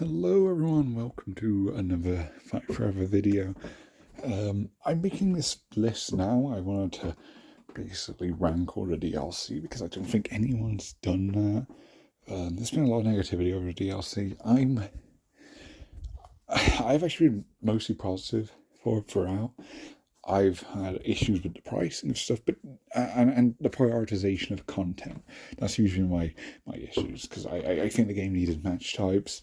Hello everyone, welcome to another Fight Forever video. I'm making this list now. I wanted to basically rank all the DLC because I don't think anyone's done that. There's been a lot of negativity over the DLC. I've actually been mostly positive throughout. I've had issues with the pricing of stuff, but and the prioritization of content. That's usually my issues because I think the game needed match types.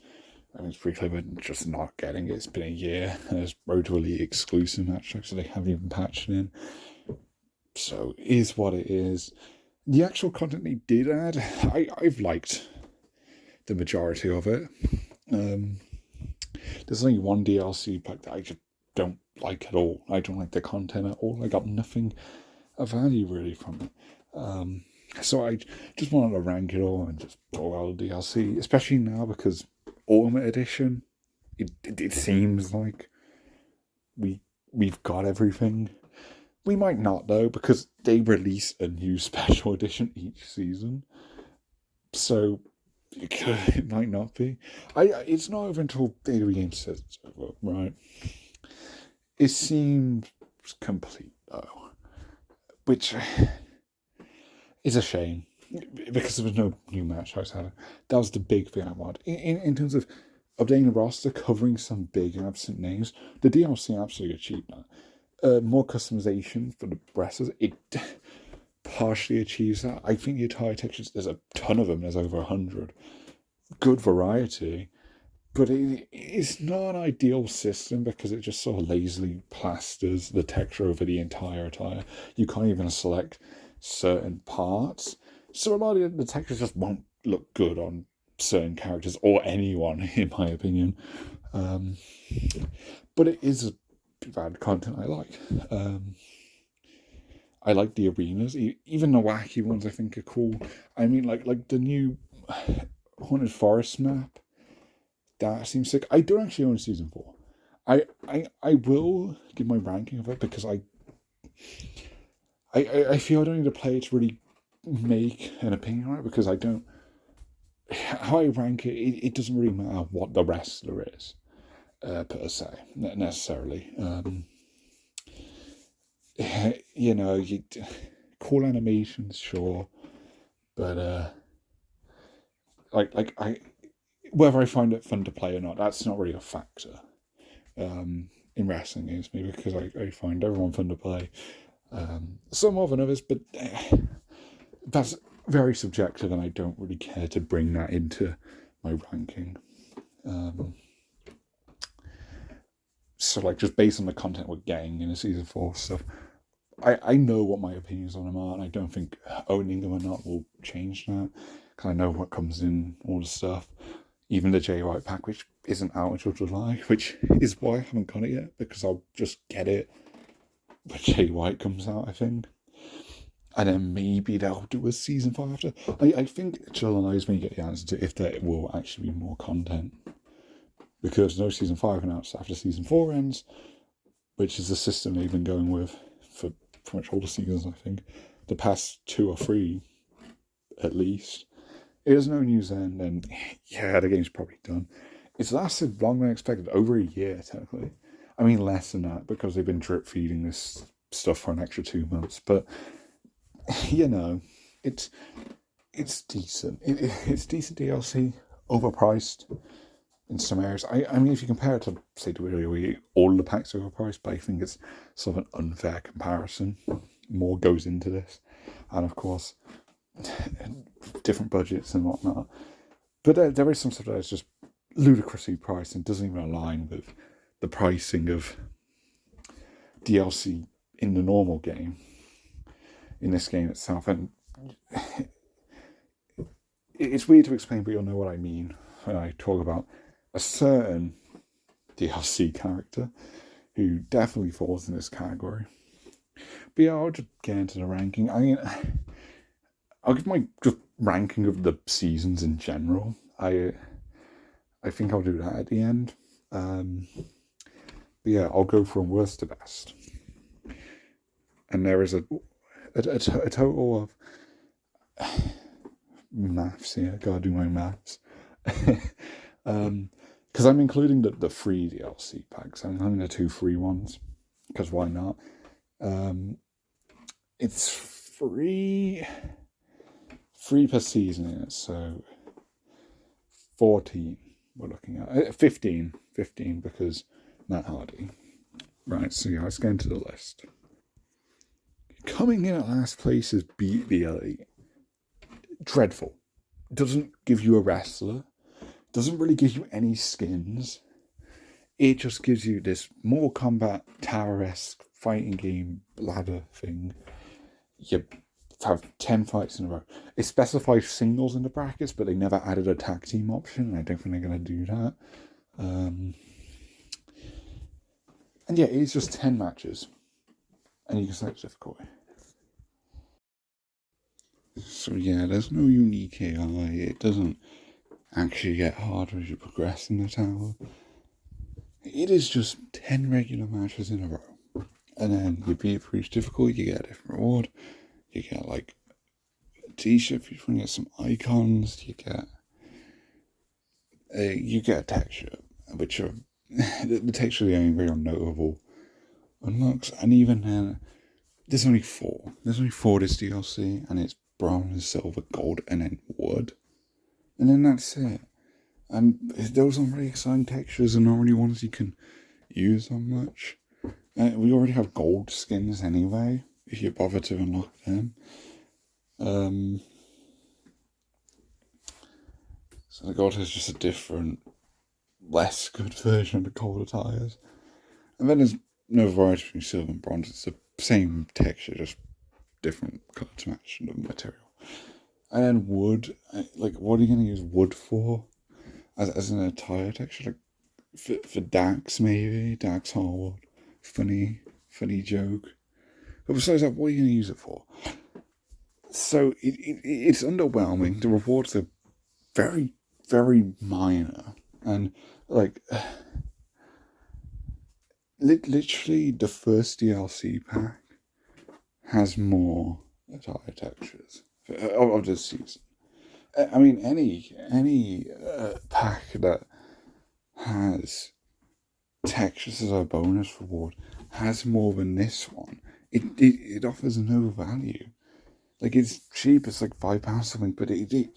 I mean, it's pretty clever just not getting it. It's been a year, and there's Road to Elite exclusive match types, so they haven't even patched it in. So it is what it is. The actual content they did add, I've liked the majority of it. There's only one DLC pack that I just don't like at all. I don't like the content at all. I got nothing of value really from it. So I just wanted to rank it all and just throw out the DLC, especially now because Ultimate Edition, it seems like we've got everything. We might not though, because they release a new special edition each season. So it might not be. It's not over until AEW Game says it's over, right? It seems complete though, which is a shame because there was no new match types. That was the big thing I wanted in terms of updating the roster, covering some big absent names. The DLC absolutely achieved that. More customization for the wrestlers. It partially achieves that. I think the attire textures, there's a ton of them. There's over 100. Good variety. But it's not an ideal system because it just sort of lazily plasters the texture over the entire attire. You can't even select certain parts. So a lot of the textures just won't look good on certain characters or anyone, in my opinion. But it is bad content I like. I like the arenas, even the wacky ones. I think are cool. I mean, like the new Haunted Forest map. That seems sick. I don't actually own season 4. I will give my ranking of it because I feel I don't need to play it to really make an opinion on it because I don't. How I rank it, it doesn't really matter what the wrestler is, per se, not necessarily. Cool animations, sure, but whether I find it fun to play or not, that's not really a factor. In wrestling is me because I find everyone fun to play. Some more than others, but that's very subjective, and I don't really care to bring that into my ranking. So, just based on the content we're getting in the season 4 stuff, I know what my opinions on them are, and I don't think owning them or not will change that. Because I know what comes in all the stuff. Even the Jay White pack, which isn't out until July, which is why I haven't got it yet, because I'll just get it when Jay White comes out, I think. And then maybe they'll do a season 5 after. I think July is when you get the answer to if there will actually be more content. Because no season 5 announced after season 4 ends, which is the system they've been going with for pretty much all the seasons, I think. The past 2 or 3, at least. If there's no news then yeah, the game's probably done. It's lasted longer than expected, over a year, technically. I mean, less than that, because they've been drip feeding this stuff for an extra 2 months. But, it's decent. It's decent DLC, overpriced in some areas. I mean, if you compare it to, say, WWE, all the packs are overpriced, but I think it's sort of an unfair comparison. More goes into this. And, of course, different budgets and whatnot. But there is some stuff that's just ludicrously priced and doesn't even align with the pricing of DLC in the normal game, in this game itself. And it's weird to explain, but you'll know what I mean when I talk about a certain DLC character who definitely falls in this category. But yeah, I'll just get into the ranking. I mean, I'll give my just ranking of the seasons in general. I think I'll do that at the end. But yeah, I'll go from worst to best. And there is a total of maths here. Gotta do my maths. because I'm including the free DLC packs. I'm including the 2 free ones, because why not? It's free per season, so 14 we're looking at. 15 because Matt Hardy. Right, so yeah, let's get into the list. Coming in at last place is Beat the Elite. Dreadful. Doesn't give you a wrestler. Doesn't really give you any skins. It just gives you this Mortal Kombat Tower-esque fighting game ladder thing. You have 10 fights in a row. It specifies singles in the brackets, but they never added a tag team option. I don't think they're going to do that. And yeah, it's just 10 matches. And you can select difficulty. So yeah, there's no unique AI. It doesn't actually get harder as you progress in the tower. It is just 10 regular matches in a row. And then you beat it for each difficulty, you get a different reward. You get like a t-shirt if you want to get some icons. You get a texture, which are the texture are the only real notable unlocks. And even then, there's only 4. There's only 4 this DLC, and it's bronze, silver, gold, and then wood. And then that's it. And those aren't really exciting textures and not really ones you can use on much. We already have gold skins anyway, if you bother to unlock them. So the gold is just a different, less good version of the gold attires. And then there's no variety between silver and bronze. It's the same texture, just different colour to match the material. And then wood, like, what are you going to use wood for? As an attire texture? Like, for Dax, maybe? Dax hardwood. Funny joke. But besides that, what are you going to use it for? So it's underwhelming. The rewards are very, very minor. And, like, literally the first DLC pack has more attire textures of this season. I mean, any pack that has textures as a bonus reward has more than this one. It offers no value. Like, it's cheap, it's like £5 something, but it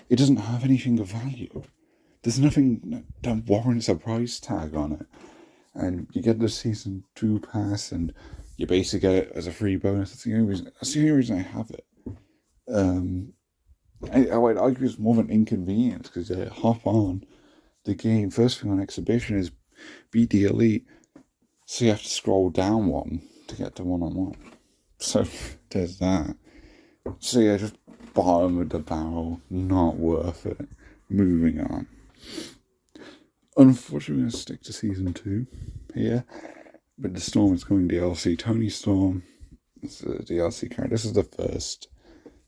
doesn't have anything of value. There's nothing that warrants a price tag on it. And you get the Season 2 pass, and you basically get it as a free bonus. That's the only reason I have it. I would argue it's more of an inconvenience, because you hop on the game. First thing on exhibition is Beat the Elite, so you have to scroll down one to get to one-on-one. So there's that. So yeah, just bottom of the barrel, not worth it. Moving on. Unfortunately, we're going to stick to Season 2 here. But the Storm is coming DLC. Tony Storm is a DLC character. This is the first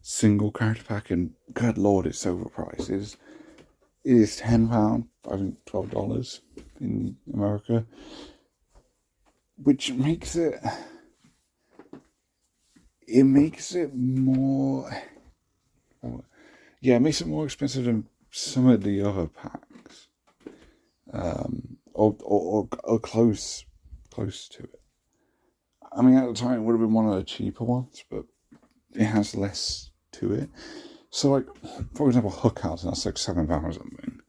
single character pack, and good lord, it's overpriced. It is £10, I think $12 in America. Which makes it more... Yeah, it makes it more expensive than some of the other packs. Or close to it. I mean, at the time, it would have been one of the cheaper ones, but it has less to it. So, like, for example, Hookhouse, that's like £7 or something.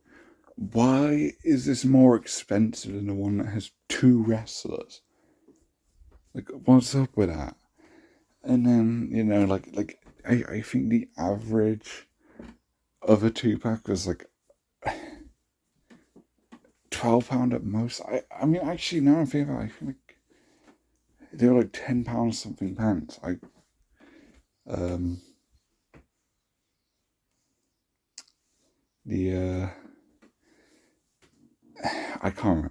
Why is this more expensive than the one that has 2 wrestlers? Like, what's up with that? And then, you know, like I think the average of a 2-pack was like £12 at most. I mean, actually, now I'm thinking about it, I think like they were like £10 something pence. I can't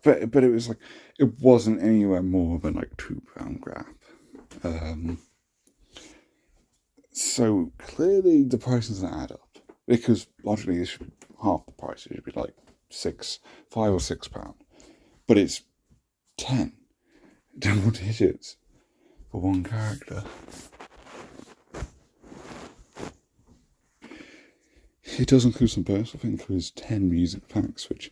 remember, but it was like, it wasn't anywhere more than like £2 grab. So clearly the price doesn't add up, because logically this should be half the price. It should be like £5 or £6, but it's 10 double digits for one character. It does include some perks. I think it includes 10 music packs, which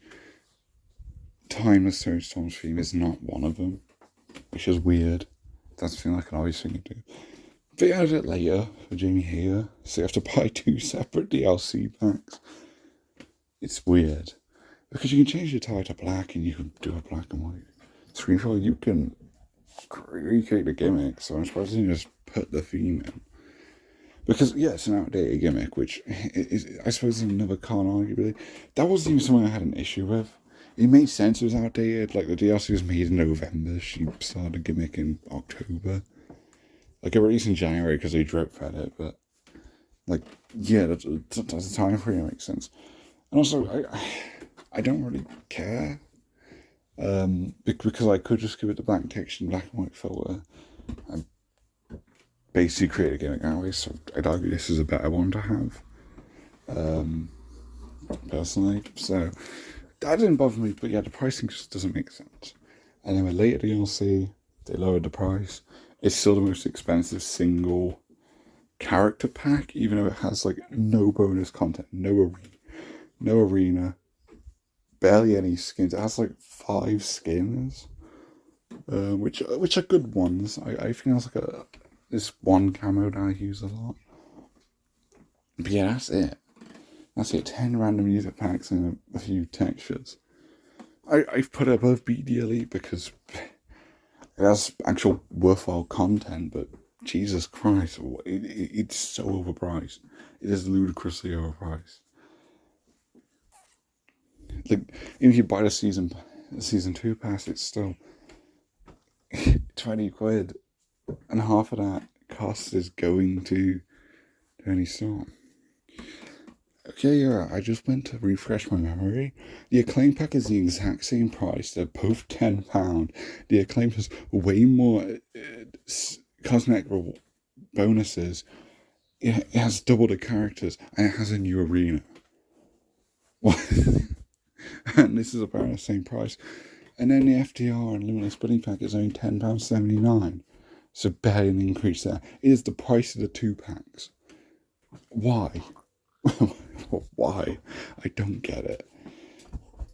Timeless Tony Storm's theme is not one of them, which is weird. That's the thing like an obvious thing to do. They added it later for Jamie Hader, so you have to buy 2 separate DLC packs. It's weird. Because you can change your tie to black and you can do a black and white screenshot. You can recreate the gimmick, so I'm supposed to just put the theme in. Because, yeah, it's an outdated gimmick, which is, I suppose, another con, arguably. That wasn't even something I had an issue with. It made sense it was outdated. Like, the DLC was made in November. She started a gimmick in October. Like, it released in January because they drip fed it, but, like, yeah, that's the time frame. It makes sense. And also, I don't really care. Because I could just give it the black text and black and white filter. I basically create a gimmick anyway, so I'd argue this is a better one to have. Personally. So that didn't bother me, but yeah, the pricing just doesn't make sense. And then with later DLC, they lowered the price. It's still the most expensive single character pack, even though it has like no bonus content, no arena, barely any skins. It has like 5 skins, which are good ones. I think that's like this one camo that I use a lot. But yeah, that's it. That's it. 10 random music packs and a few textures. I've put it above BD Elite because it has actual worthwhile content, but Jesus Christ, it's so overpriced. It is ludicrously overpriced. Like, if you buy the season 2 pass, it's still 20 quid, and half of that cost is going to Tony Storm. Okay, yeah, I just went to refresh my memory. The Acclaim pack is the exact same price. They're both £10. The Acclaim has way more cosmetic bonuses. It has double the characters, and it has a new arena. And this is apparently the same price. And then the FTR and Limitless Buddy pack is only £10.79. So barely an increase there. It is the price of the 2 packs. Why? Why? I don't get it.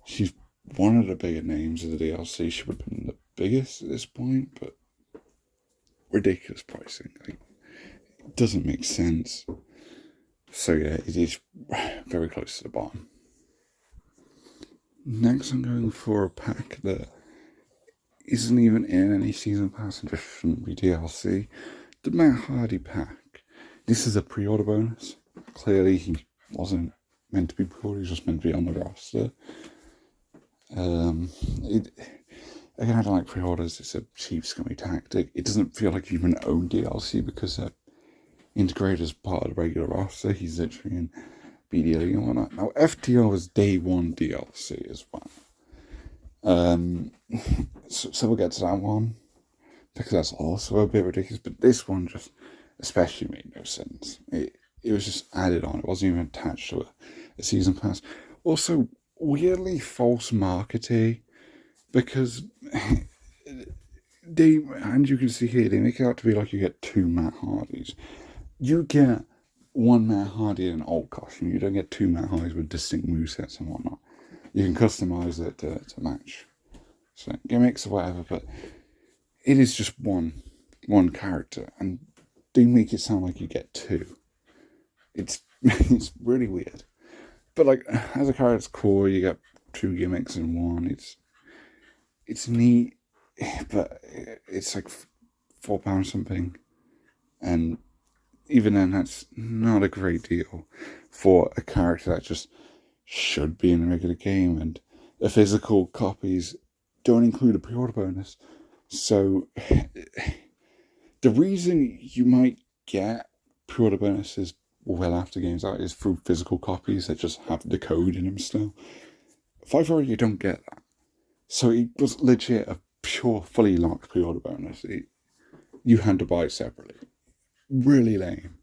She's one of the bigger names of the DLC. She would have been the biggest at this point, but ridiculous pricing. Like, it doesn't make sense. So yeah, it is very close to the bottom. Next, I'm going for a pack that isn't even in any season pass and just shouldn't be DLC. The Matt Hardy pack. This is a pre-order bonus. Clearly, he wasn't meant to be pre-ordered, he was just meant to be on the roster. Again, I don't like pre-orders. It's a cheap, scummy tactic. It doesn't feel like you even own DLC because they're integrated as part of the regular roster. He's literally in BDLE and whatnot. Now, FTR was day 1 DLC as well. So we'll get to that one, because that's also a bit ridiculous, but this one just especially made no sense. It was just added on. It wasn't even attached to a season pass. Also, weirdly false marketing, because they, and you can see here, they make it out to be like you get 2 Matt Hardys. You get 1 Matt Hardy in an old costume. You don't get 2 Matt Hardys with distinct movesets and whatnot. You can customize it to match so gimmicks or whatever, but it is just one character, and they make it sound like you get 2. It's really weird. But like, as a character's core, you get 2 gimmicks in one. It's neat, but it's like £4 something, and even then, that's not a great deal for a character that just should be in a regular game, and the physical copies don't include a pre-order bonus. So the reason you might get pre-order bonuses well after games out is through physical copies that just have the code in them still. 5 you don't get that. So it was legit a pure, fully locked pre-order bonus. You had to buy it separately. Really lame.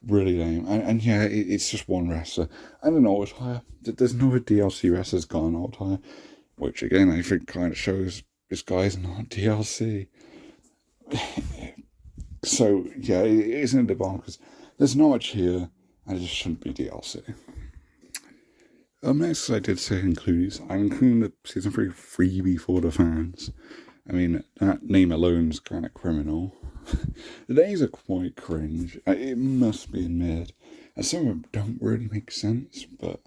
And yeah, it's just one wrestler and an old hire. There's no DLC wrestlers got an old hire, which again I think kind of shows this guy's not DLC. So yeah, it isn't a debunk because there's not much here and it just shouldn't be DLC. Next, I did say include. I'm including the season 3 freebie for the fans. I mean, that name alone's kind of criminal. The names are quite cringe. It must be admitted. And some of them don't really make sense, but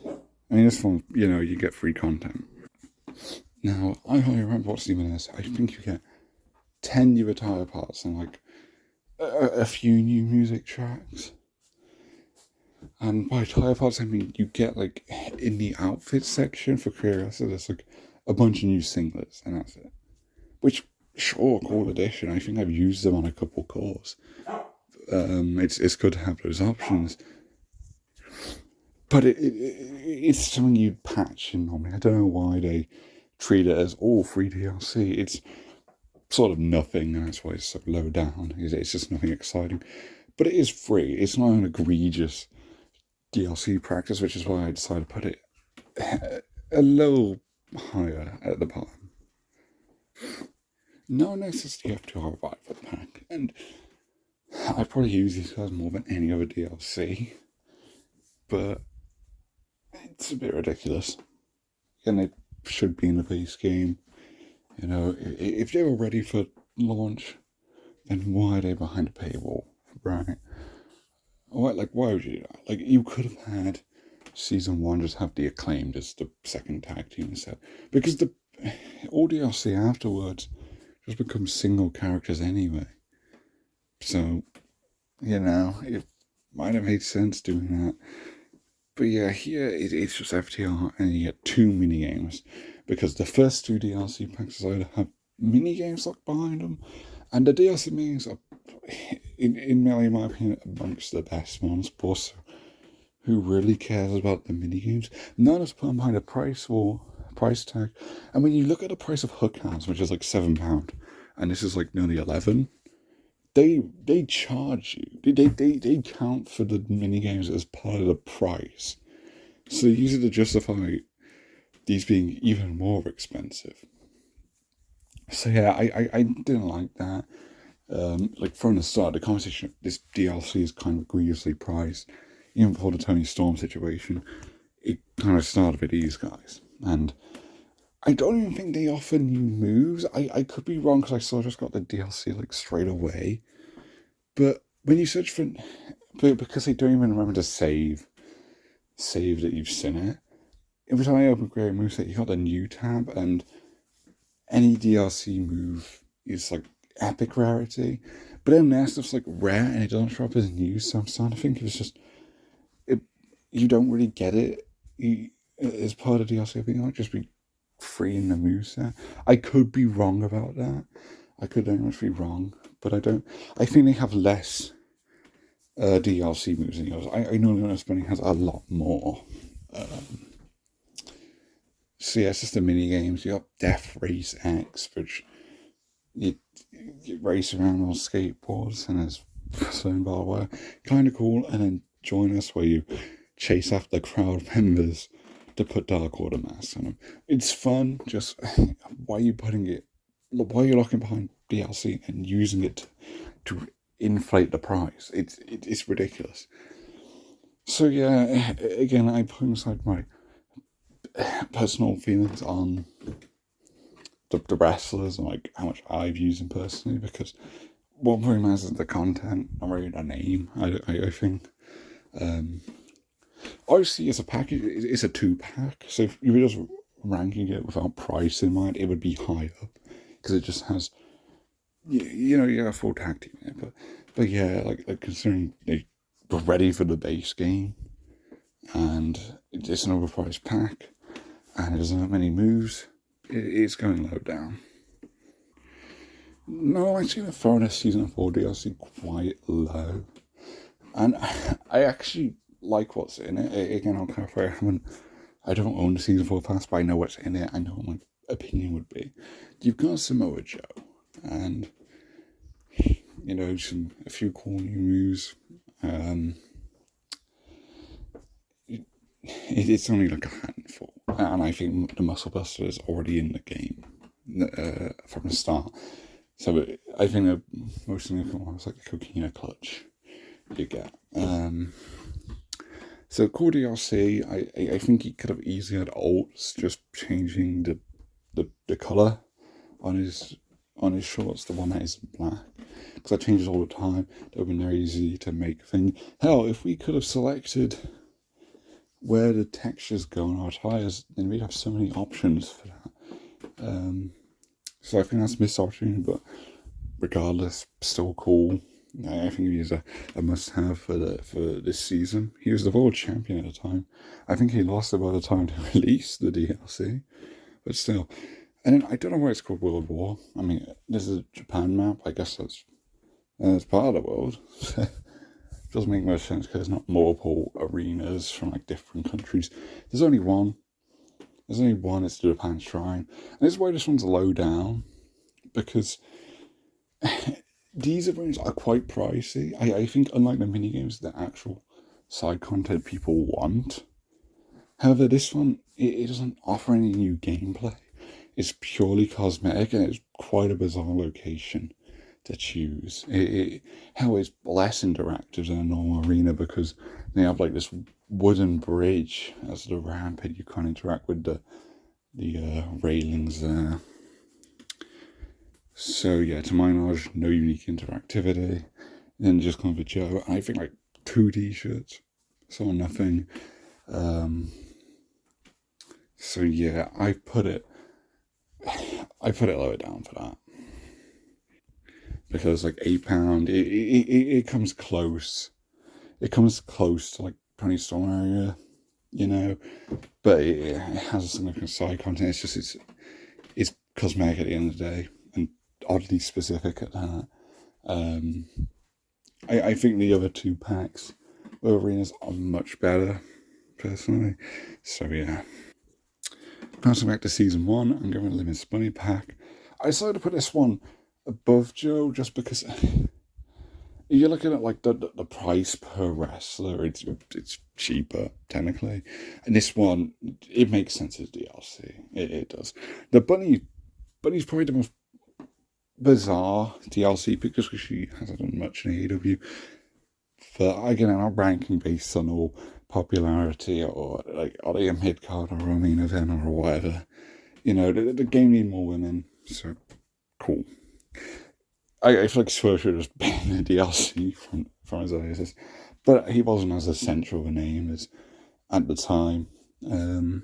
I mean, this one, you get free content. Now, I highly recommend watching even this. I think you get 10 new attire parts and like a few new music tracks. And by attire parts, I mean you get like in the outfit section for Curiosity, there's like a bunch of new singlets, and that's it. Which, sure, cool addition. I think I've used them on a couple cores. It's good to have those options. But it's something you'd patch in normally. I don't know why they treat it as all free DLC. It's sort of nothing, and that's why it's so low down. It's just nothing exciting. But it is free. It's not an egregious DLC practice, which is why I decided to put it a little higher at the bottom. No necessity you have to have a buy for the pack, and I probably use these guys more than any other DLC, but it's a bit ridiculous. And they should be in the base game. If they were ready for launch, then why are they behind a paywall, right? Why would you do that? Like, you could have had season 1 just have the Acclaimed as the second tag team instead. Because all DLC afterwards just becomes single characters anyway. So, it might have made sense doing that. But yeah, here it's just FTR, and you get 2 minigames. Because the first 2 DLC packs either have minigames locked behind them, and the DLC minigames are, in my opinion, amongst the best ones. Plus, who really cares about the minigames? None is put behind a price tag. And when you look at the price of hook hands, which is like £7, and this is like nearly 11, they charge you. They count for the minigames as part of the price. So they use it to justify these being even more expensive. So yeah, I didn't like that. Like from the start, the conversation, this DLC is kind of egregiously priced. Even before the Tony Storm situation, it kind of started with these guys. And I don't even think they offer new moves. I could be wrong because I still just got the DLC like straight away. But when you search for, because they don't even remember to save that you've seen it. Every time I open Create Moveset, you got the new tab, and any DLC move is like epic rarity. But then their stuff's like rare and it doesn't show up as new, so I'm starting to think it was just you don't really get it as part of DLC. I think it might just be free in the moveset. I could be wrong about that. I could very much be wrong, but I don't. I think they have less DLC moves than yours. I know that Spending has a lot more. So yeah, it's just the mini games. You got Death Race X, which you race around on skateboards, and there's certain barbed wire, kind of cool. And then Join Us, where you chase after crowd members to put Dark Order masks on them. It's fun. Just why are you putting it? Why are you locking behind DLC and using it to inflate the price? It's ridiculous. So yeah, again, I put aside my personal feelings on the wrestlers and like how much I've used them personally, because what really matters is the content, not really the name. I think. Obviously, as a package, it's a 2-pack. So if you were just ranking it without price in mind, it would be higher because it just has, you got a full tag team in it. But yeah, like considering they were ready for the base game, and it's an overpriced pack, and it doesn't have many moves, it's going low down. No, I see the Foreigner Season 4 DLC quite low. And I actually like what's in it. Again, I'll clarify, I don't own the Season 4 pass, but I know what's in it. I know what my opinion would be. You've got Samoa Joe, and, a few cool new moves. It's only like a handful, and I think the Muscle Buster is already in the game from the start. So I think the most significant one is like the Coquina Clutch you get. So core DLC, I think he could have easily had alts, just changing the colour on his shorts, the one that is black, because that changes all the time. That would have been very easy to make thing. Hell, if we could have selected where the textures go on our tires, then we'd have so many options for that. So I think that's a missed opportunity, but regardless, still cool. I think he is a must-have for this season. He was the world champion at the time. I think he lost it by the time they released the DLC, but still. And then I don't know why it's called World War. I mean, this is a Japan map. I guess that's part of the world. Doesn't make much sense because there's not multiple arenas from like different countries. There's only one. There's only one. It's the Japan Shrine, and this is why this one's low down, because these arenas are quite pricey. I think unlike the minigames, the actual side content people want. However, this one, it doesn't offer any new gameplay. It's purely cosmetic, and it's quite a bizarre location to choose. How it's less interactive than a normal arena because they have like this wooden bridge as the ramp, and you can't interact with the railings there. So yeah, to my knowledge, no unique interactivity. And then just kind of a Joe. I think like 2 t-shirts, so nothing. So yeah, I put it lower down for that. Because like £8, it comes close. It comes close to like Tony Storm area, you know. But it has a significant side content. It's just it's cosmetic at the end of the day, and oddly specific at that. I think the other 2 packs of arenas are much better, personally. So yeah. Bouncing back to season 1, I'm going to Limit Bunny pack. I decided to put this one above Joe just because you're looking at like the price per wrestler. It's cheaper technically, and this one it makes sense as DLC. It does. The bunny's probably the most bizarre DLC because she hasn't done much in AEW. But again, I'm not ranking based on all popularity or like are they a mid card or a main event or whatever. You know, the game need more women, so cool. I feel like Swerve should have just been the DLC from his Oasis, but he wasn't as essential a name as at the time. And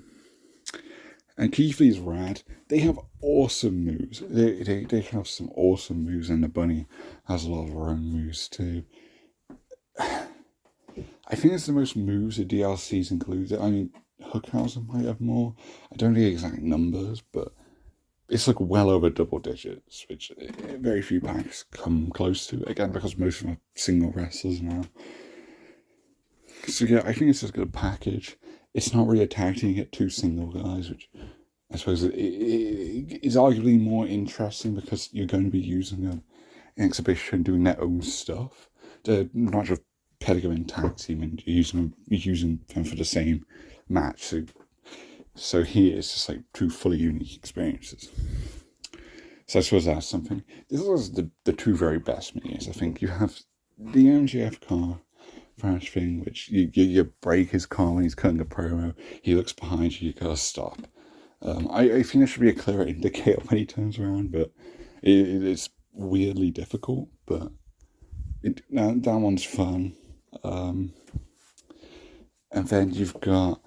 Keith Lee's rad. They have awesome moves. They have some awesome moves, and the bunny has a lot of her own moves too. I think it's the most moves the DLCs included. I mean, Hookhausen might have more. I don't know the exact numbers, but it's like well over double digits, which very few packs come close to. Again, because most of them are single wrestlers now. So yeah, I think it's just a good package. It's not really attacking it 2 single guys, which I suppose it is arguably more interesting because you're going to be using an exhibition doing their own stuff. They're not just petting them in tag team and using them for the same match. So here it's just like 2 fully unique experiences. So I suppose that's something. This was the 2 very best minis. I think you have the MJF car crash thing, which you break his car when he's cutting a promo. He looks behind you, you gotta stop. I think there should be a clearer indicator when he turns around, but it's weirdly difficult. But that one's fun. And then you've got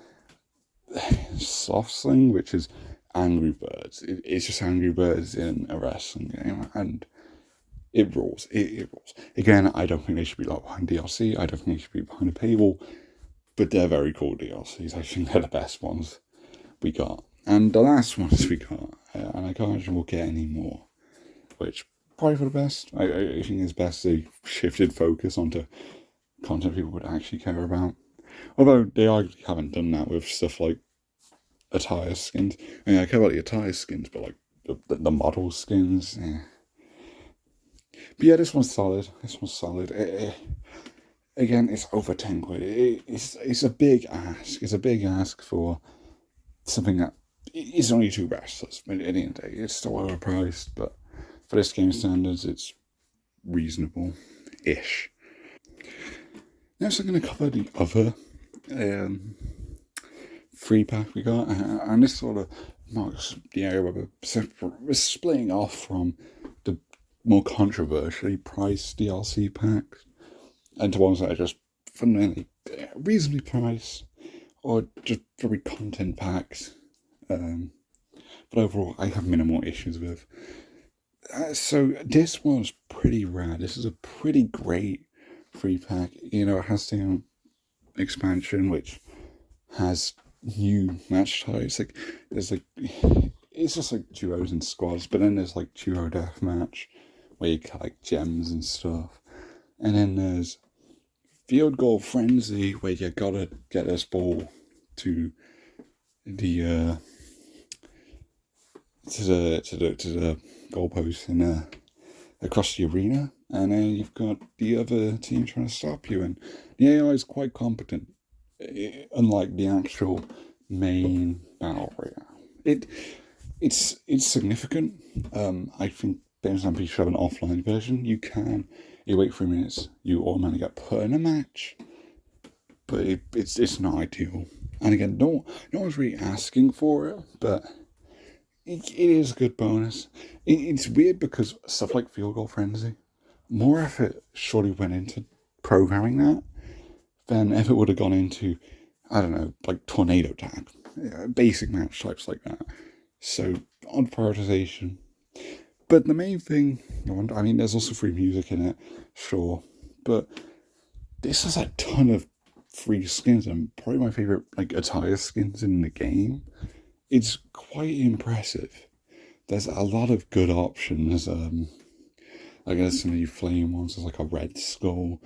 Soft Sling, which is Angry Birds. It's just Angry Birds in a wrestling game, and it rules. It rules. Again, I don't think they should be like behind DLC. I don't think they should be behind a paywall, but they're very cool DLCs. I think they're the best ones we got. And the last ones we got, and I can't imagine we'll get any more, which probably for the best. I think it's best they shifted focus onto content people would actually care about. Although they arguably haven't done that with stuff like attire skins. I mean, I care about the attire skins, but like the model skins, yeah. But yeah, this one's solid. Again, it's over 10 quid. It's a big ask. It's a big ask for something that is only 2 wrestlers. But at the end of the day, it's still overpriced. But for this game standards, it's reasonable-ish. Next, I'm going to cover the other um, free pack we got, and this sort of marks the area where we're splitting off from the more controversially priced DLC packs and to ones that are just fundamentally reasonably priced or just very content packs. But overall, I have minimal issues with. So this was pretty rad. This is a pretty great free pack. You know, it has the expansion which has new match types. Like there's like it's just like duos and squads, but then there's like duo deathmatch where you collect gems and stuff, and then there's field goal frenzy where you gotta get this ball to the to the goalpost and across the arena, and then you've got the other team trying to stop you, and the AI is quite competent, unlike the actual main battle royale. It's significant. I think there's I'm pretty sure an offline version. You wait 3 minutes, you automatically get put in a match, but it's not ideal. And again, no one's really asking for it, but it is a good bonus. It's weird because stuff like Field Goal Frenzy, more effort surely went into programming that than if it would have gone into, I don't know, like Tornado Tag, basic match types like that. So, on prioritization. But the main thing, I mean, there's also free music in it, sure, but this has a ton of free skins and probably my favorite like attire skins in the game. It's quite impressive. There's a lot of good options. I guess some of the flame ones. There's like a red skull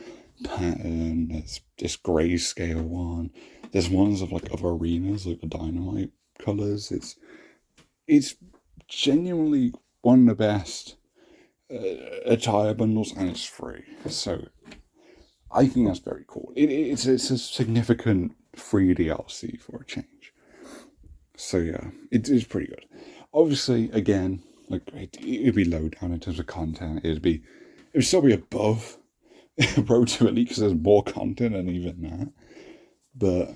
pattern. There's this grayscale one. There's ones of like other arenas, like the dynamite colors. It's genuinely one of the best attire bundles, and it's free. So I think that's very cool. It's a significant free DLC for a change. So yeah, it is pretty good. Obviously, again, like it'd be low down in terms of content. It would still be above Road to Elite because there's more content than even that. But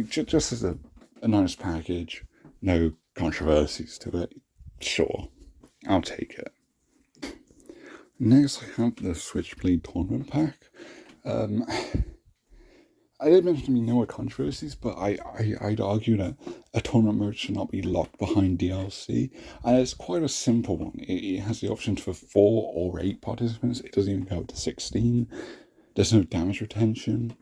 just as a nice package, no controversies to it. Sure, I'll take it. Next, I have the Switchblade Tournament Pack. I did mention to me no controversies, but I'd argue that a tournament mode should not be locked behind DLC. And it's quite a simple one. It has the option for 4 or 8 participants. It doesn't even go up to 16. There's no damage retention.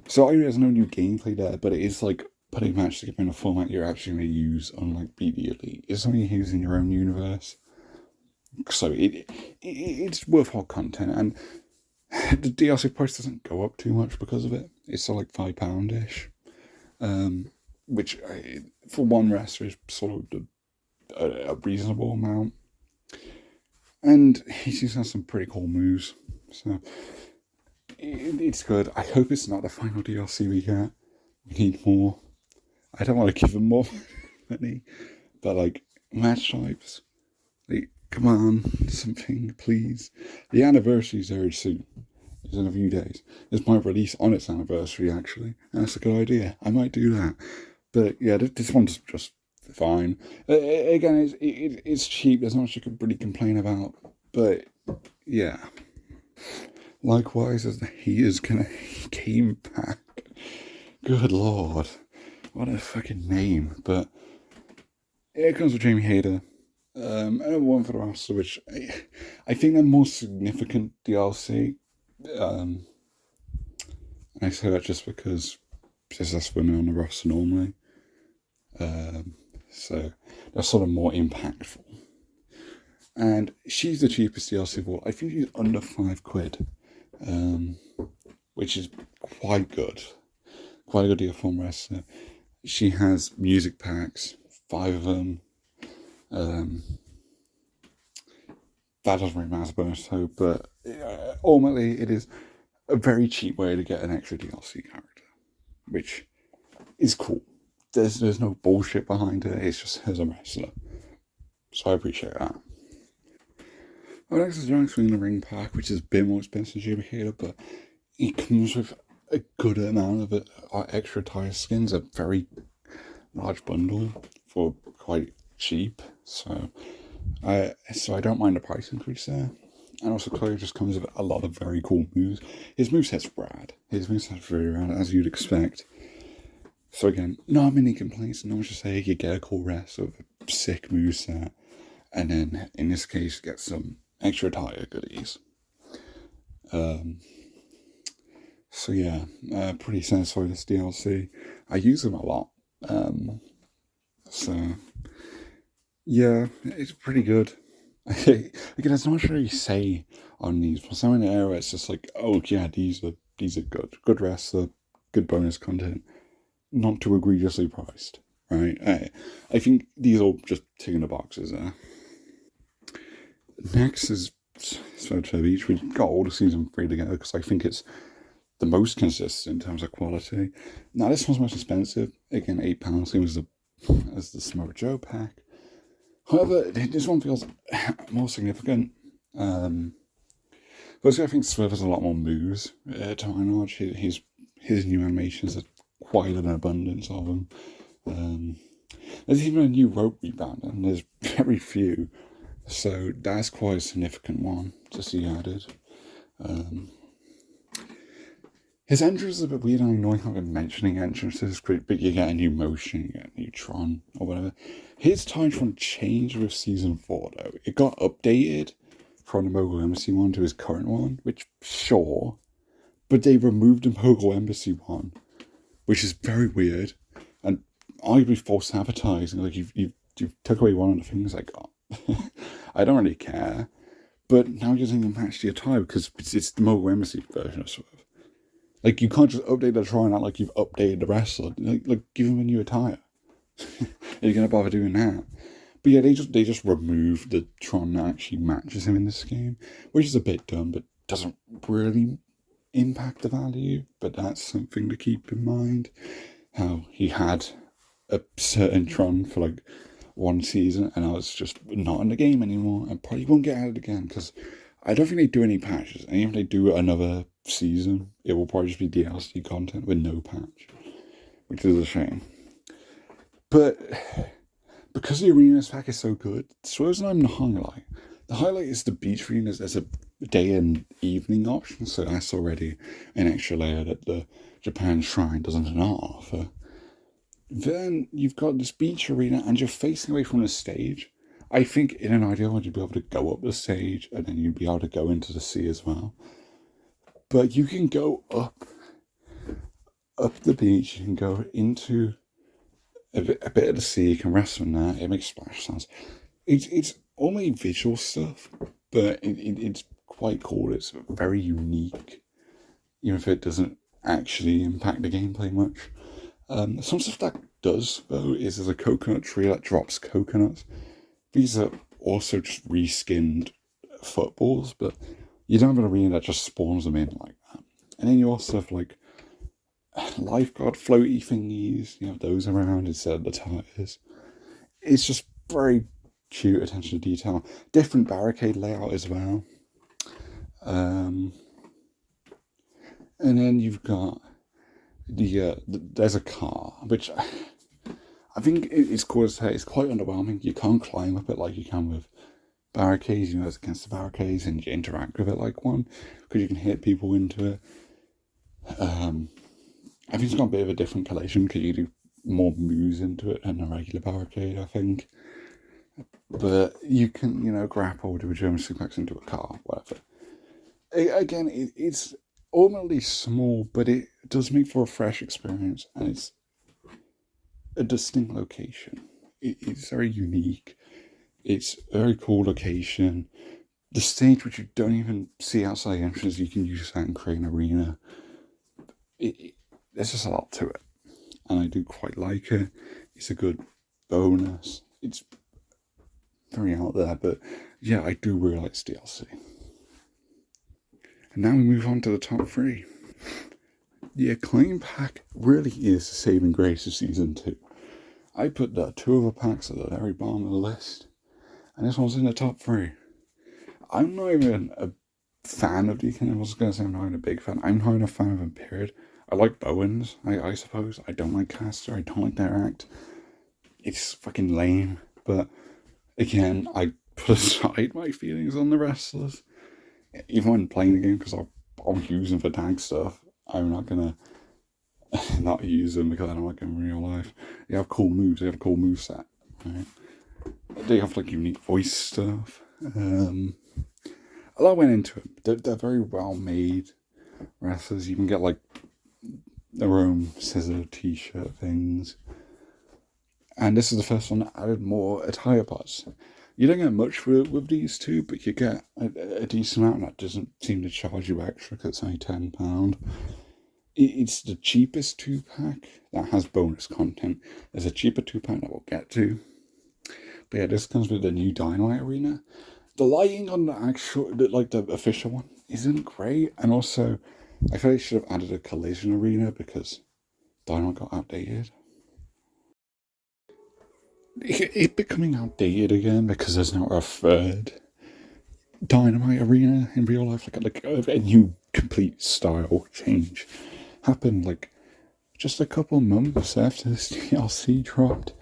So there's no new gameplay there, but it is like putting matches together in a format you're actually going to use, unlike BD Elite. It's something you use in your own universe. So it's worthwhile content, and the DLC price doesn't go up too much because of it. It's still like £5-ish, which for one wrestler is sort of a reasonable amount. And he seems to have some pretty cool moves, so it's good. I hope it's not the final DLC we get. We need more. I don't want to give him more money, but like match types, like come on, something please. The anniversary is very soon. It's in a few days. This might release on its anniversary actually, and that's a good idea. I might do that. But yeah, this one's just fine. Again, it's cheap. There's not much you could really complain about. But yeah. Likewise, as the Haters came back. Good lord, what a fucking name! But here comes with Jamie Hayter. And one for the roster, which I think the most significant DLC. And I say that just because there's less women on the roster normally. So they're sort of more impactful. And she's the cheapest DLC of all. I think she's under £5, which is quite good. Quite a good deal for a wrestler. She has music packs, 5 of them. That doesn't really matter bonus though, but ultimately it is a very cheap way to get an extra DLC character, which is cool. There's no bullshit behind it. It's just her as a wrestler, so I appreciate that. Our next is Young Swing the Ring pack, which is a bit more expensive than Jamie Hater, but it comes with a good amount of it are extra tire skins, a very large bundle for quite cheap. So I don't mind the price increase there. And also Chloe just comes with a lot of very cool moves. His moveset's rad. His moveset's very rad, as you'd expect. So again, not many complaints. No one's just saying you get a cool rest of a sick moveset. And then, in this case, get some extra tire goodies. So yeah, pretty satisfied with this DLC. I use them a lot. So yeah, it's pretty good. Again, it's not much really say on these. For some in the area, it's just like, oh yeah, these are good wrestler, good bonus content, not too egregiously priced, right? I think these are just ticking the boxes there. Next is Photo Beach. We got all the season 3 together because I think it's the most consistent in terms of quality. Now this one's most expensive. Again, £8, same as the Samoa Joe pack. However, this one feels more significant. Firstly, I think Swerve has a lot more moves, to my knowledge. His new animations are quite an abundance of them. There's even a new rope rebound, and there's very few. So that's quite a significant one to see added. His entrance is a bit weird. I know I haven't been mentioning entrances, but you get a new motion, you get a new Tron, or whatever. His Titron changed with Season 4, though. It got updated from the Mogul Embassy one to his current one, which, sure, but they removed the Mogul Embassy one, which is very weird, and arguably false advertising. Like, you've took away one of the things I got. I don't really care, but now you're using a match to your tie because it's the Mogul Embassy version of Swerve. Like, you can't just update the Tron out like you've updated the wrestler. Like give him a new attire. Are you going to bother doing that? But yeah, they just removed the Tron that actually matches him in this game, which is a bit dumb, but doesn't really impact the value. But that's something to keep in mind. How he had a certain Tron for like one season, and now it's just not in the game anymore, and probably won't get added again because I don't think they do any patches. And even if they do another season, it will probably just be DLC content with no patch, which is a shame. But because the arenas pack is so good, Swerve's not even the highlight. The highlight is the beach arenas as a day and evening option, so that's already an extra layer that the Japan Shrine doesn't not offer. Then you've got this beach arena and you're facing away from the stage. I think in an ideal world you'd be able to go up the stage and then you'd be able to go into the sea as well. But you can go up the beach, you can go into a bit of the sea, you can rest on that, it makes splash sounds. It's only visual stuff, but it's quite cool. It's very unique, even if it doesn't actually impact the gameplay much. Some stuff that does, though, is there's a coconut tree that drops coconuts. These are also just reskinned footballs, but you don't have an arena that just spawns them in like that. And then you also have like lifeguard floaty thingies, you have those around instead of the tires. It's just very cute attention to detail. Different barricade layout as well. And then you've got there's a car, which I think it's cool to say. It's quite underwhelming. You can't climb up it like you can with barricades. You know, it's against the barricades and you interact with it like one because you can hit people into it. I think it's got a bit of a different collision because you do more moves into it than a regular barricade, I think. But you can, grapple, do a German suplex into a car, whatever. Again, it's ultimately small, but it does make for a fresh experience, and it's a distinct location. It's very unique. It's a very cool location. The stage, which you don't even see outside the entrance, you can use that and create an arena. There's just a lot to it, and I do quite like it. It's a good bonus. It's very out there, but yeah, I do really like DLC. And now we move on to the top 3. The Acclaim pack really is the saving grace of Season 2. I put the 2 other packs at the very bottom of the list, and this one's in the top 3. I'm not even a fan of the Acclaim. I was going to say I'm not even a big fan. I'm not even a fan of them, period. I like Bowens, I suppose. I don't like Caster. I don't like their act. It's fucking lame. But again, I put aside my feelings on the wrestlers. Even when playing the game, because I'll use them for tag stuff. I'm not gonna not use them because I don't like them in real life. They have cool moves. They have a cool moveset. Right? They have like unique voice stuff. A lot went into it. They're very well made wrestlers. You can get like their own scissor t-shirt things. And this is the first one that added more attire parts. You don't get much with these two, but you get a decent amount that doesn't seem to charge you extra because it's only £10. It's the cheapest 2-pack that has bonus content. There's a cheaper 2-pack that we'll get to. But yeah, this comes with the new Dynamite Arena. The lighting on the official one isn't great. And also, I feel they should have added a collision arena because Dynamite got outdated. It's becoming outdated again because there's now a third Dynamite Arena in real life. Like a new complete style change happened like just a couple months after this DLC dropped.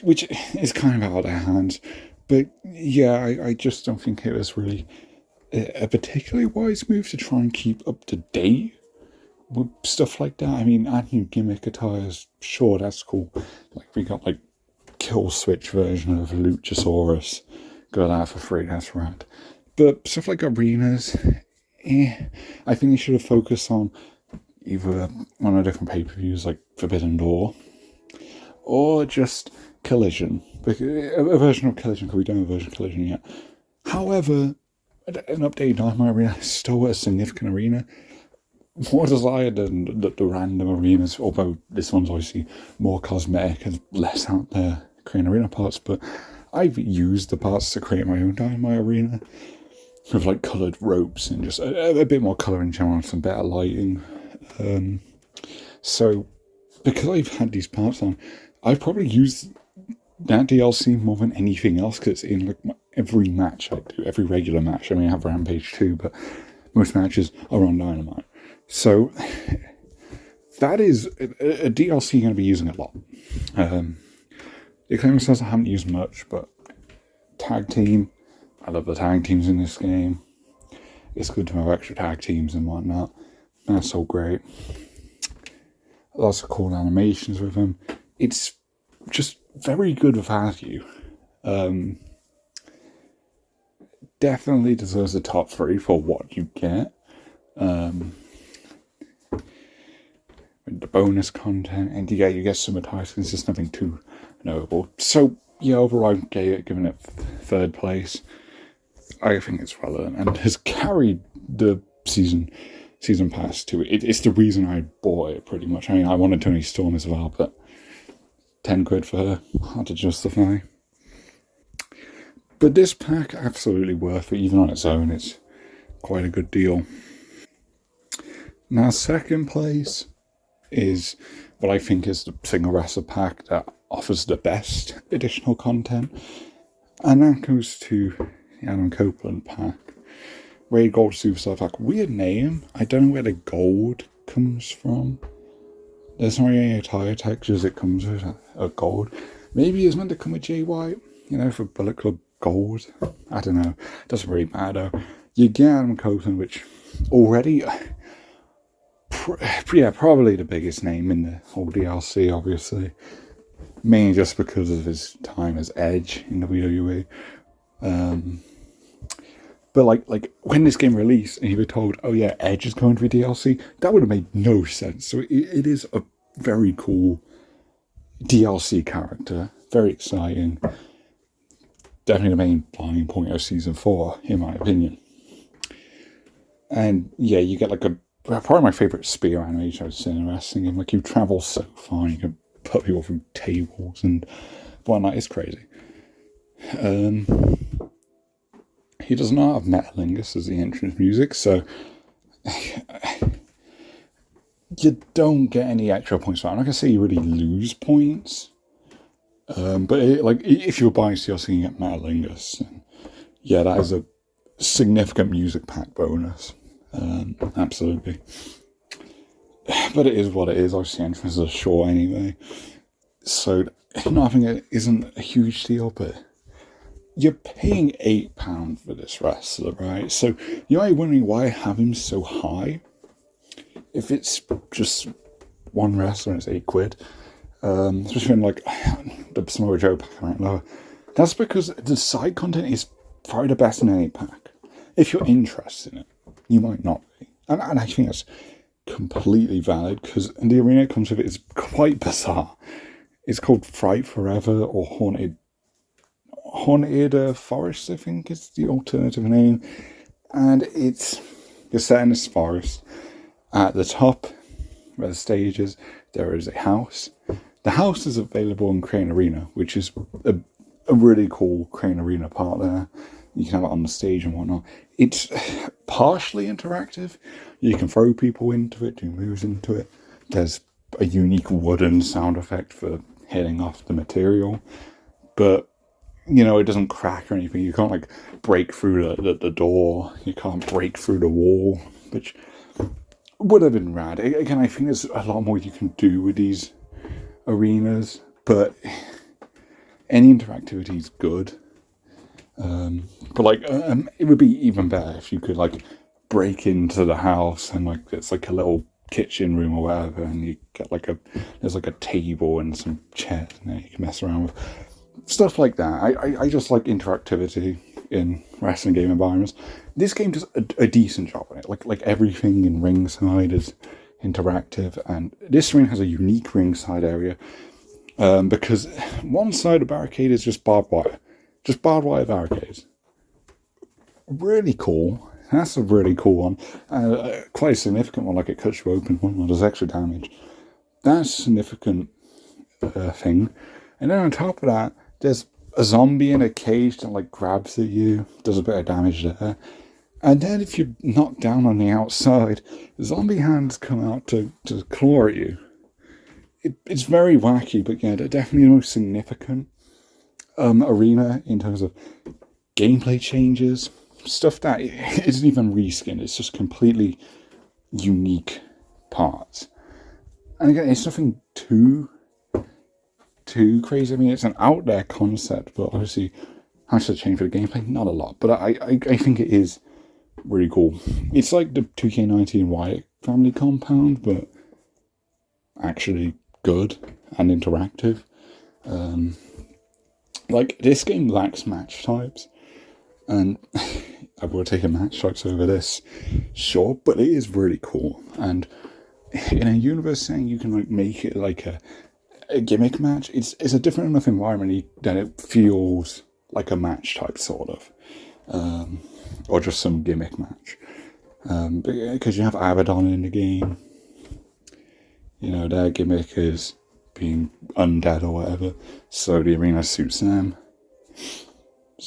Which is kind of out of their hands. But yeah, I just don't think it was really a particularly wise move to try and keep up to date with stuff like that. I mean, add new gimmick attires, sure, that's cool. Like, we got like kill switch version of Luchasaurus. Got that for free, that's rad. But stuff like arenas, I think they should have focused on either on a different pay-per-views like Forbidden Door or just Collision. A version of Collision, because we don't have a version of Collision yet. However, an updated Dynamite Arena is still a significant arena. More desired than the random arenas, although this one's obviously more cosmetic and less out there creating arena parts, but I've used the parts to create my own Dynamite Arena with like coloured ropes and just a bit more colour in general and some better lighting. So, because I've had these parts on, I've probably used that DLC more than anything else because it's in like every match I do, every regular match. I mean, I have Rampage too, but most matches are on Dynamite. So that is a DLC you're going to be using a lot. The claim says I haven't used much, but tag team, I love the tag teams in this game. It's good to have extra tag teams and whatnot. That's all great. Lots of cool animations with them. It's just very good value. Definitely deserves the top 3 for what you get. The bonus content, and yeah, you get some attires. It's just nothing too notable. So yeah, overall, I'm giving it 3rd place. I think it's well earned and has carried the season pass to it. It's the reason I bought it pretty much. I mean, I wanted Tony Storm as well, but £10 for her, hard to justify. But this pack, absolutely worth it. Even on its own, it's quite a good deal. Now, 2nd place is what I think is the single wrestler pack that offers the best additional content. And that goes to the Adam Copeland pack. Red Gold Superstar pack. Weird name. I don't know where the gold comes from. There's not really any attire textures it comes with a gold. Maybe it's meant to come with Jay White, for Bullet Club Gold. I don't know. Doesn't really matter. You get Adam Copeland, which already, probably the biggest name in the whole DLC, obviously. Mainly just because of his time as Edge in WWE. But like when this game released and you were told, oh yeah, Edge is going to be DLC, that would have made no sense. So it is a very cool DLC character. Very exciting. Definitely the main flying point of Season 4, in my opinion. And yeah, you get like probably my favourite spear animation I've seen in wrestling. And like you travel so far, you can put people through tables and whatnot. It's crazy. He does not have Metalingus as the entrance music, so you don't get any extra points. I'm not going to say you really lose points, but if you're buying DLC, you get Metalingus. Yeah, that is a significant music pack bonus. Absolutely. But it is what it is. Obviously, entrances are short anyway. So, not having it isn't a huge deal, but you're paying £8 for this wrestler, right? So, you might be wondering why I have him so high. If it's just one wrestler and it's £8, especially when, like, the Samoa Joe pack I might lower. That's because the side content is probably the best in an 8-pack. If you're interested in it, you might not be. And I think that's completely valid, because the arena it comes with it is quite bizarre. It's called Fright Forever or Haunted Forest, I think is the alternative name. And you're set in this forest. At the top, where the stage is, there is a house. The house is available in Crane Arena, which is a really cool Crane Arena part there. You can have it on the stage and whatnot. It's partially interactive. You can throw people into it, do moves into it. There's a unique wooden sound effect for hitting off the material. But, it doesn't crack or anything. You can't, like, break through the door. You can't break through the wall, which would have been rad. Again, I think there's a lot more you can do with these arenas, but any interactivity is good. But like, it would be even better if you could like break into the house and like it's like a little kitchen room or whatever, and you get there's like a table and some chairs and you can mess around with stuff like that. I just like interactivity in wrestling game environments. This game does a decent job on it. Like everything in ringside is interactive, and this ring has a unique ringside area because one side of the barricade is just barbed wire barricades. Really cool. That's a really cool one. Quite a significant one, like it cuts you open one, there's extra damage. That's a significant thing. And then on top of that, there's a zombie in a cage that like grabs at you, does a bit of damage there. And then if you're knocked down on the outside, zombie hands come out to claw at you. It's very wacky, but yeah, they're definitely the most significant arena in terms of gameplay changes. Stuff that isn't even reskinned, it's just completely unique parts. And again, it's nothing too crazy. I mean, it's an out there concept, but obviously, how much does it change for the gameplay? Not a lot, but I think it is really cool. It's like the 2K19 Wyatt family compound, but actually good and interactive. Like, this game lacks match types, and I would take a match types over this, sure, but it is really cool. And in a universe setting, you can like make it like a gimmick match. It's a different enough environment that it feels like a match type sort of, or just some gimmick match. Because you have Abaddon in the game, their gimmick is being undead or whatever, so the arena suits them.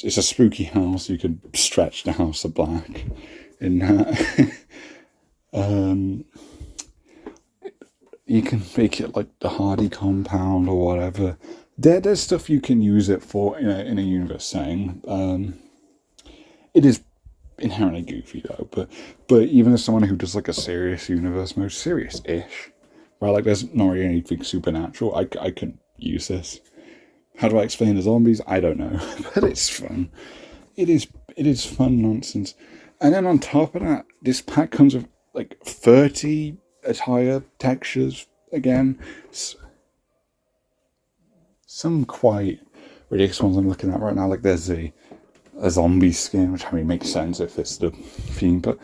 It's a spooky house. You could stretch the house to black in that. You can make it like the Hardy compound or whatever. There's stuff you can use it for in a universe setting. It is inherently goofy though, but even as someone who does like a serious universe mode, serious-ish, right? Like there's not really anything supernatural. I can use this. How do I explain the zombies? I don't know, but it's fun. It is fun nonsense. And then on top of that, this pack comes with like 30 attire textures again. Some quite ridiculous ones I'm looking at right now. Like there's a zombie skin, which I mean makes sense if it's the theme, but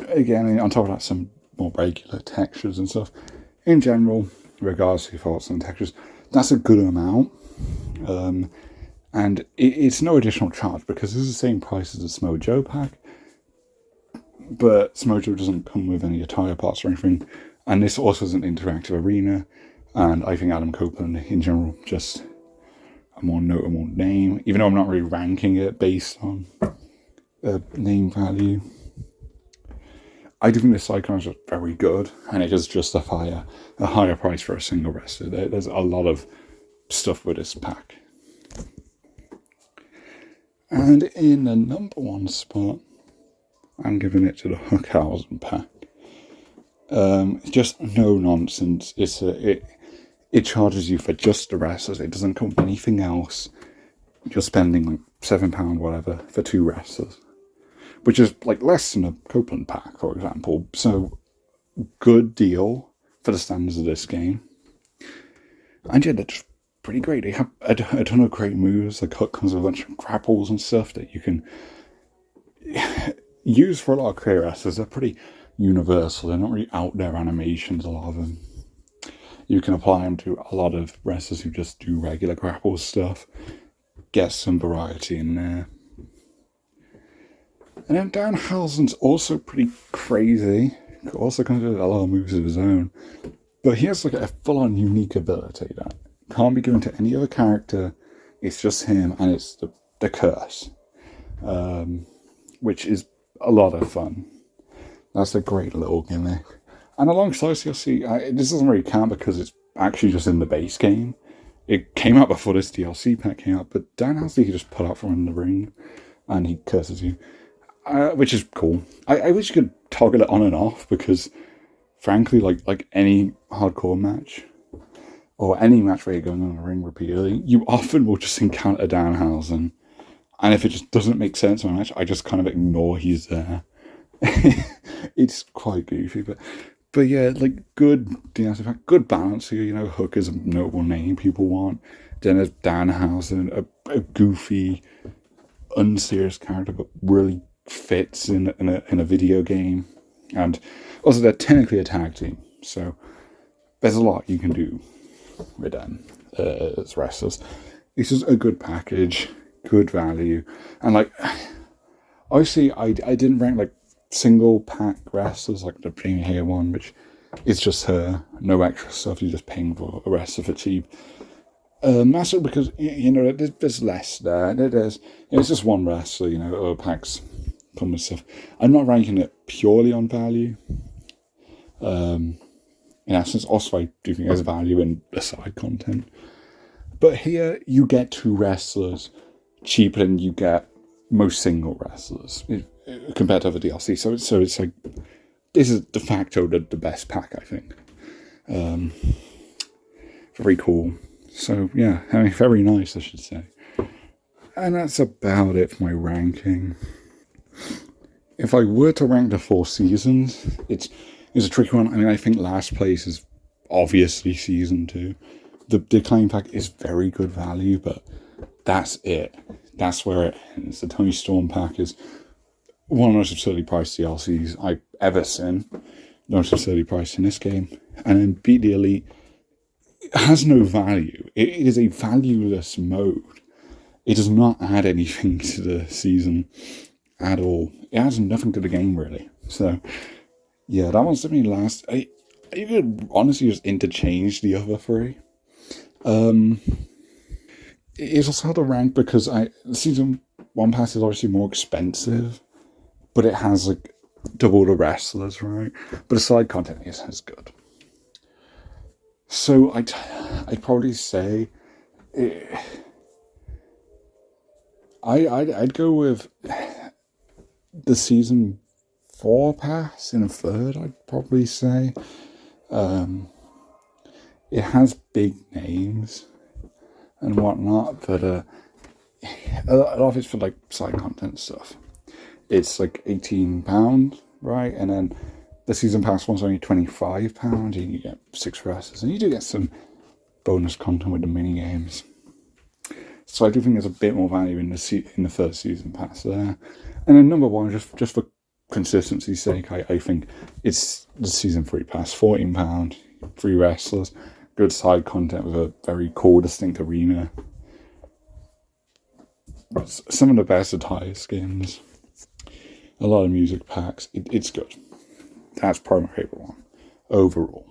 again, on top of that, some more regular textures and stuff. In general, regardless of your thoughts on textures, that's a good amount. And it's no additional charge because it's the same price as the Samoa Joe pack, but Samoa Joe doesn't come with any attire parts or anything, and this also is an interactive arena, and I think Adam Copeland in general just a more notable name, even though I'm not really ranking it based on name value. I do think this icon is very good, and it does justify a higher price for a single wrestler. There's a lot of stuff with this pack. And in the number one spot, I'm giving it to the Hookhausen pack. Just no nonsense. It charges you for just the wrestlers. It doesn't come with anything else. You're spending like £7 whatever for 2 wrestlers, which is like less than a Copeland pack, for example. So good deal for the standards of this game. And yeah, they're just pretty great. They have a ton of great moves. Like Hook comes with a bunch of grapples and stuff that you can use for a lot of career wrestlers. They're pretty universal. They're not really out there animations, a lot of them. You can apply them to a lot of wrestlers who just do regular grapple stuff. Get some variety in there. And then Danhausen's also pretty crazy. Also comes with a lot of moves of his own. But he has like a full-on unique ability that can't be given to any other character. It's just him, and it's the curse, which is a lot of fun. That's a great little gimmick. And alongside CLC, this doesn't really count because it's actually just in the base game. It came out before this DLC pack came out, but Danhausen, he just put out from the ring, and he curses you, which is cool. I wish you could toggle it on and off, because frankly, like any hardcore match, or any match where you're going on the ring repeatedly, you often will just encounter Danhausen. And if it just doesn't make sense in a match, I just kind of ignore he's there. It's quite goofy, but yeah, like good DNS, good balance here. You know, Hook is a notable name people want. Then there's Danhausen, a goofy, unserious character, but really fits in a video game. And also, they're technically a tag team, so there's a lot you can do with them as wrestlers. It's just a good package, good value, and like, obviously, I didn't rank like single pack wrestlers like the Premium Hair one, which is just her, no extra stuff. You're just paying for a wrestler for cheap. Massive because you know there's less there. It's just one wrestler. You know, other packs come with stuff. I'm not ranking it purely on value. In essence, also I do think there's value in the side content. But here you get 2 wrestlers cheaper than you get most single wrestlers compared to other DLC. So it's like, this is de facto the best pack, I think. Very cool. So yeah, I mean, very nice, I should say. And that's about it for my ranking. If I were to rank the 4 seasons, it's a tricky one. I mean, I think last place is obviously season 2. The Decline pack is very good value, but that's it. That's where it ends. The Tony Storm pack is one of the most absurdly priced DLCs I've ever seen. The most absurdly priced in this game. And then Beat the Elite has no value. It is a valueless mode. It does not add anything to the season at all. It adds nothing to the game, really. So, yeah, that one's definitely last. I could honestly just interchange the other 3. It's also hard to rank because the season 1 pass is obviously more expensive, but it has like double the wrestlers, right? But the side content is as good. So I'd probably say I'd go with the season 4 pass in a third. I'd probably say it has big names and whatnot, but a lot of it's for like side content stuff. It's like £18, right? And then the season pass one's only £25, and you get 6 wrestlers, and you do get some bonus content with the mini games. So I do think there's a bit more value in the first season pass there. And then number 1, just for consistency's sake, I think it's the season 3 pass, £14, 3 wrestlers, good side content with a very cool, distinct arena. Some of the best attire skins, a lot of music packs. It's good. That's probably my favourite one overall.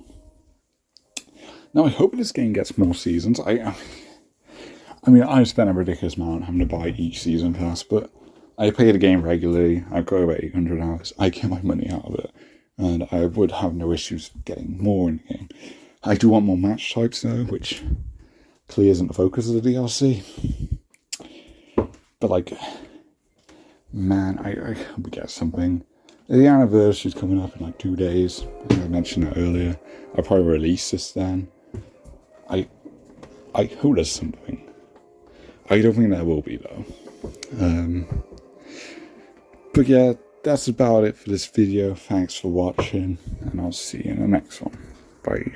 Now I hope this game gets more seasons. I mean, I've spent a ridiculous amount having to buy each season pass, but I play the game regularly. I've got over 800 hours. I get my money out of it, and I would have no issues getting more in the game. I do want more match types though, which clearly isn't the focus of the DLC. But like, man, I hope we get something. The anniversary's coming up in like 2 days. I think I mentioned that earlier. I'll probably release this then. I hope there's something. I don't think there will be though. But yeah, that's about it for this video. Thanks for watching, and I'll see you in the next one. Bye.